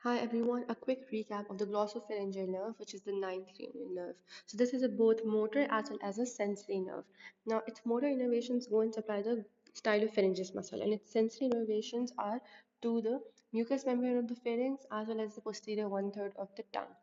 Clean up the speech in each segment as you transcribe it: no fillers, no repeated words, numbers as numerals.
Hi everyone, a quick recap of the glossopharyngeal nerve, which is the ninth cranial nerve. So this is a both motor as well as a sensory nerve. Now its motor innervations go and supply the stylopharyngeus muscle, and its sensory innervations are to the mucous membrane of the pharynx as well as the posterior one-third of the tongue.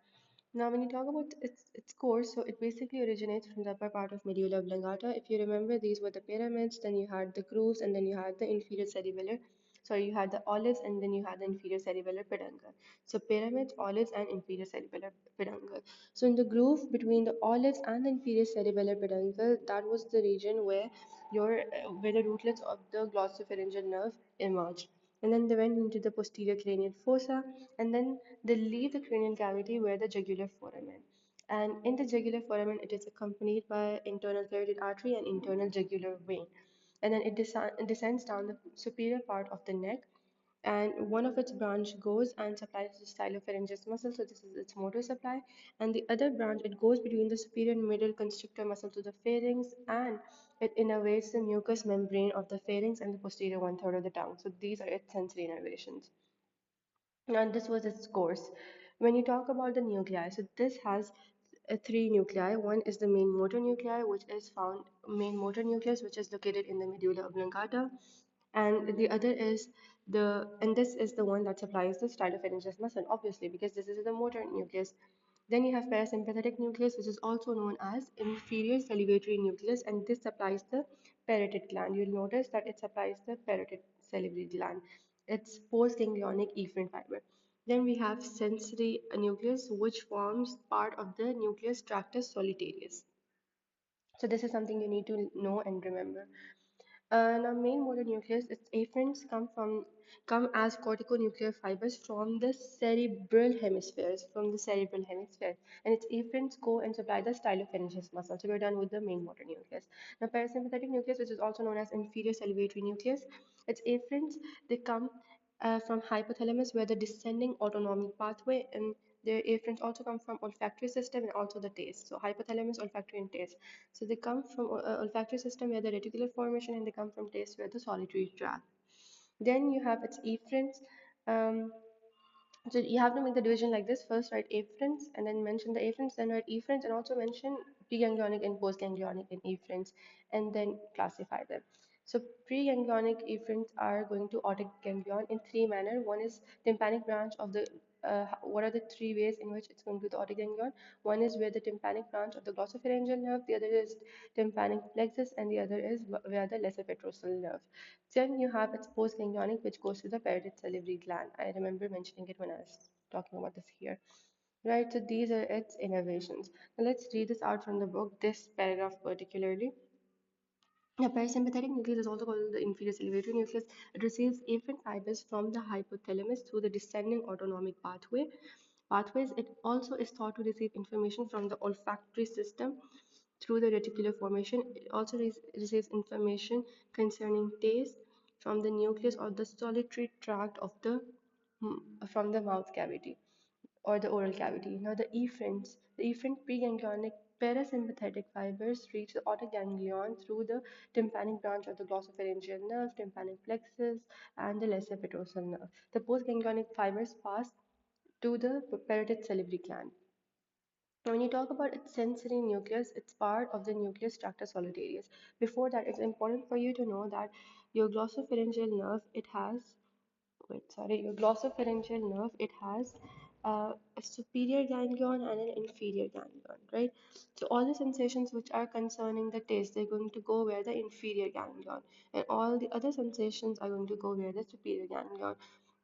Now, when you talk about its course, so it basically originates from the upper part of medulla oblongata. If you remember, these were the pyramids, then you had the grooves, and then you had the inferior cerebellar. Sorry, you had the olives, and then you had the inferior cerebellar peduncle. So pyramids, olives, and inferior cerebellar peduncle. So in the groove between the olives and the inferior cerebellar peduncle, that was the region where the rootlets of the glossopharyngeal nerve emerged, and then they went into the posterior cranial fossa, and then they leave the cranial cavity where the jugular foramen. And in the jugular foramen, it is accompanied by internal carotid artery and internal jugular vein. And then it descends down the superior part of the neck, and one of its branch goes and supplies the stylopharyngeus muscle, so this is its motor supply, and the other branch, it goes between the superior and middle constrictor muscle to the pharynx, and it innervates the mucous membrane of the pharynx and the posterior one-third of the tongue. So these are its sensory innervations. Now this was its course. When you talk about the nuclei, so this has three nuclei. One is the main motor nuclei, which is found main motor nucleus, which is located in the medulla oblongata, and the other is this is the one that supplies the stylopharyngeus muscle, obviously, because this is the motor nucleus. Then you have parasympathetic nucleus, which is also known as inferior salivatory nucleus, and this supplies the parotid gland. You'll notice that it supplies the parotid salivary gland. It's postganglionic efferent fiber. Then we have sensory nucleus, which forms part of the nucleus tractus solitarius. So this is something you need to know and remember. Now, main motor nucleus, its afferents come as corticonuclear fibers from the cerebral hemispheres, and its afferents go and supply the stylopharyngeus muscle. So we're done with the main motor nucleus. Now, parasympathetic nucleus, which is also known as inferior salivatory nucleus, its afferents, they come from hypothalamus, where the descending autonomic pathway, and their afferents also come from olfactory system and also the taste. So hypothalamus, olfactory, and taste. So they come from olfactory system where the reticular formation, and they come from taste where the solitary tract. Then you have its efferents. Um, so you have to make the division like this. First write afferents and then mention the afferents, then write efferents and also mention preganglionic and postganglionic and efferents, and then classify them. So preganglionic efferents are going to otic ganglion in three manner. One is tympanic branch of the what are the three ways in which it's going to the otic ganglion? One is where the tympanic branch of the glossopharyngeal nerve, the other is tympanic plexus, and the other is where the lesser petrosal nerve. Then you have its postganglionic, which goes to the parotid salivary gland. I remember mentioning it when I was talking about this here. Right, so these are its innervations. Now let's read this out from the book, this paragraph particularly. The parasympathetic nucleus is also called the inferior salivatory nucleus. It receives afferent fibers from the hypothalamus through the descending autonomic pathways. It also is thought to receive information from the olfactory system through the reticular formation. It also receives information concerning taste from the nucleus or the solitary tract of the from the mouth cavity or the oral cavity. Now the efferent preganglionic parasympathetic fibers reach the otic ganglion through the tympanic branch of the glossopharyngeal nerve, tympanic plexus, and the lesser petrosal nerve. The postganglionic fibers pass to the parotid salivary gland. Now, when you talk about its sensory nucleus, it's part of the nucleus tractus solitarius. Before that, it's important for you to know that your glossopharyngeal nerve, it has your glossopharyngeal nerve, it has a superior ganglion and an inferior ganglion, right? So all the sensations which are concerning the taste, they're going to go where the inferior ganglion, and all the other sensations are going to go where the superior ganglion.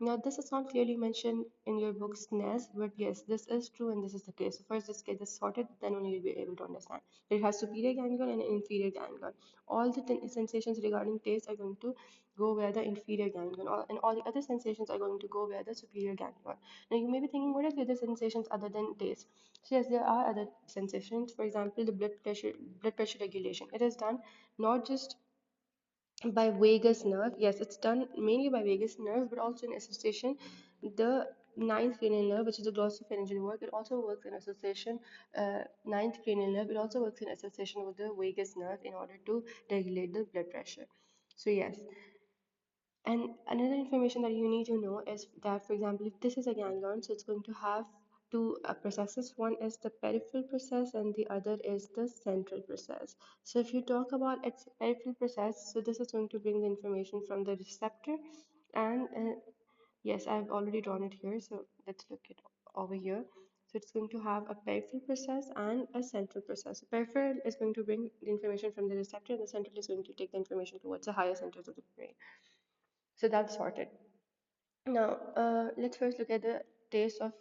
Now, this is not clearly mentioned in your book's NES, but yes, this is true and this is the case. So first, just get this sorted, then only you'll be able to understand. It has superior ganglion and an inferior ganglion. All the sensations regarding taste are going to go where the inferior ganglion, and all the other sensations are going to go where the superior ganglion. Now, you may be thinking, what are the other sensations other than taste? So yes, there are other sensations. For example, the blood pressure regulation. It is done not just by vagus nerve. Yes, it's done mainly by vagus nerve, but also in association the ninth cranial nerve, which is the glossopharyngeal work. It also works in association ninth cranial nerve. It also works in association with the vagus nerve in order to regulate the blood pressure. So yes. And another information that you need to know is that, for example, if this is a ganglion, so it's going to have two processes. One is the peripheral process, and the other is the central process. So if you talk about its peripheral process, so this is going to bring the information from the receptor, and yes, I've already drawn it here. So let's look it over here. So it's going to have a peripheral process and a central process. Peripheral is going to bring the information from the receptor, and the central is going to take the information towards the higher centers of the brain. So that's sorted. Now, let's first look at the taste of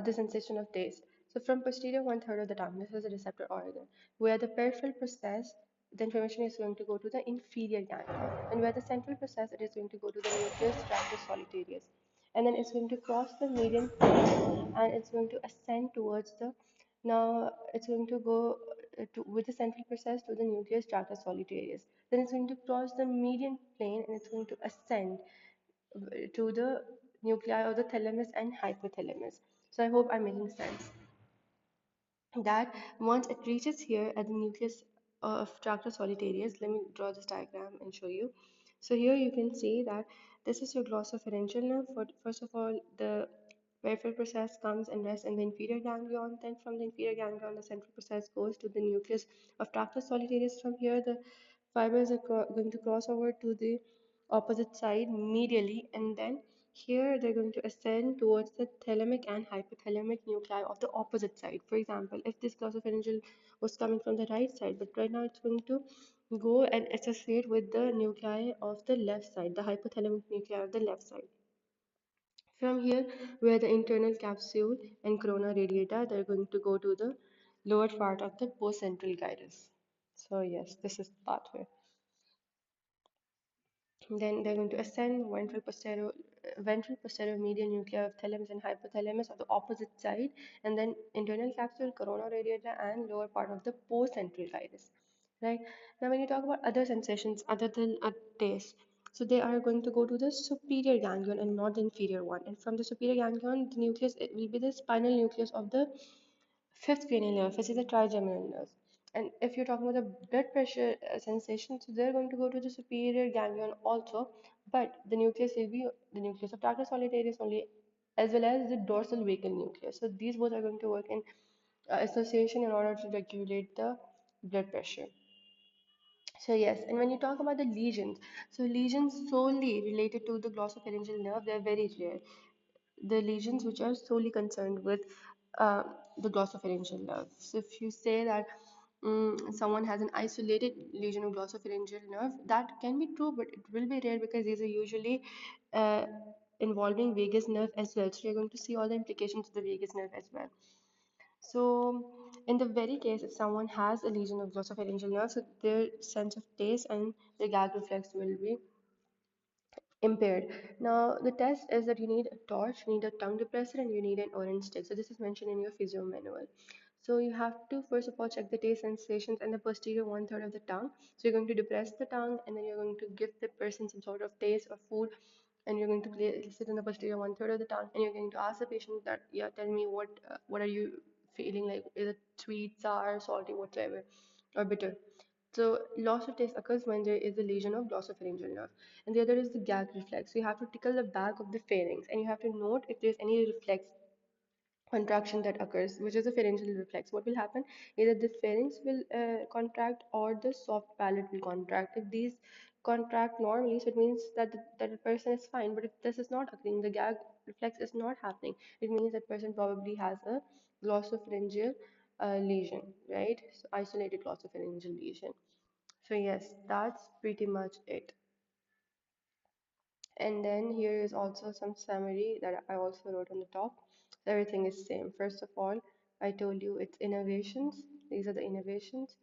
the sensation of taste. So from posterior one third of the tongue, this is a receptor organ, where the peripheral process, the information is going to go to the inferior ganglion, and where the central process, it is going to go to the nucleus tractus solitarius, and then it's going to cross the median plane, and it's going to ascend towards the. Now it's going to go with the central process to the nucleus tractus solitarius. Then it's going to cross the median plane, and it's going to ascend to the nuclei of the thalamus and hypothalamus. So I hope I'm making sense that once it reaches here at the nucleus of Tractus solitarius, let me draw this diagram and show you. So here you can see that this is your glossopharyngeal nerve. First of all, the peripheral process comes and rests in the inferior ganglion. Then from the inferior ganglion, the central process goes to the nucleus of Tractus solitarius. From here, the fibers are going to cross over to the opposite side medially, and then here they're going to ascend towards the thalamic and hypothalamic nuclei of the opposite side. For example, if this glossopharyngeal was coming from the right side, but right now it's going to go and associate with the nuclei of the left side, the hypothalamic nuclei of the left side. From here, where the internal capsule and corona radiata, they're going to go to the lower part of the postcentral gyrus. So yes, this is the pathway. Then they're going to ascend ventral posterior medial nuclei of thalamus and hypothalamus of the opposite side, and then internal capsule, corona radiata, and lower part of the postcentral gyrus. Right now, when you talk about other sensations other than a taste, so they are going to go to the superior ganglion and not the inferior one. And from the superior ganglion, the nucleus, it will be the spinal nucleus of the fifth cranial nerve, which is the trigeminal nerve. And if you're talking about the blood pressure sensation, so they're going to go to the superior ganglion also, but the nucleus will be the nucleus of Tartar solitarius only, as well as the dorsal vagal nucleus. So these both are going to work in association in order to regulate the blood pressure. So yes, and when you talk about the lesions, so lesions solely related to the glossopharyngeal nerve, they're very rare. The lesions which are solely concerned with uh, the glossopharyngeal nerve. So if you say that someone has an isolated lesion of glossopharyngeal nerve, that can be true, but it will be rare because these are usually uh, involving vagus nerve as well. So you're going to see all the implications of the vagus nerve as well. So in the very case, if someone has a lesion of glossopharyngeal nerve, so their sense of taste and their gag reflex will be impaired. Now, the test is that you need a torch, you need a tongue depressor, and you need an orange stick. So this is mentioned in your physio manual. So you have to first of all check the taste sensations and the posterior one third of the tongue. So you're going to depress the tongue, and then you're going to give the person some sort of taste or food, and you're going to place it in the posterior one third of the tongue, and you're going to ask the patient that, yeah, tell me what are you feeling like? Is it sweet, sour, salty, whatsoever, or bitter? So loss of taste occurs when there is a lesion of glossopharyngeal nerve, and the other is the gag reflex. So you have to tickle the back of the pharynx, and you have to note if there's any reflex contraction that occurs, which is a pharyngeal reflex. What will happen? Either the pharynx will contract or the soft palate will contract. If these contract normally, so it means that that the person is fine. But if this is not occurring, the gag reflex is not happening, it means that person probably has a glossopharyngeal lesion, right? So isolated glossopharyngeal lesion. So yes, that's pretty much it. And then here is also some summary that I also wrote on the top. So everything is same. First of all, I told you it's innovations. These are the innovations.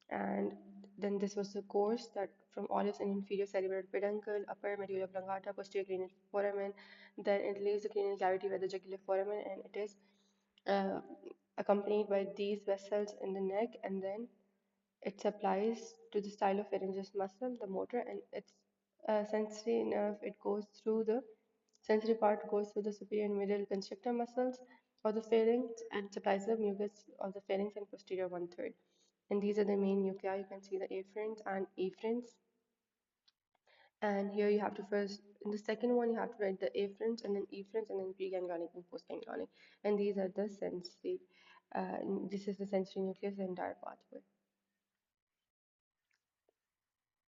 And then this was the course that from olives and inferior cerebral peduncle, upper medulla oblongata, posterior cranial foramen. Then it leaves the cranial cavity where the jugular foramen, and it is uh, accompanied by these vessels in the neck, and then it supplies to the stylopharyngeus muscle, the motor, and its sensory nerve. It goes through the sensory part goes through the superior and middle constrictor muscles of the pharynx and supplies the mucus of the pharynx and posterior one third. And these are the main nuclei. You can see the afferents and efferents. And here you have to first, in the second one, you have to write the afferents and then efferents and then preganglionic and postganglionic. And these are the sensory, this is the sensory nucleus, the entire pathway.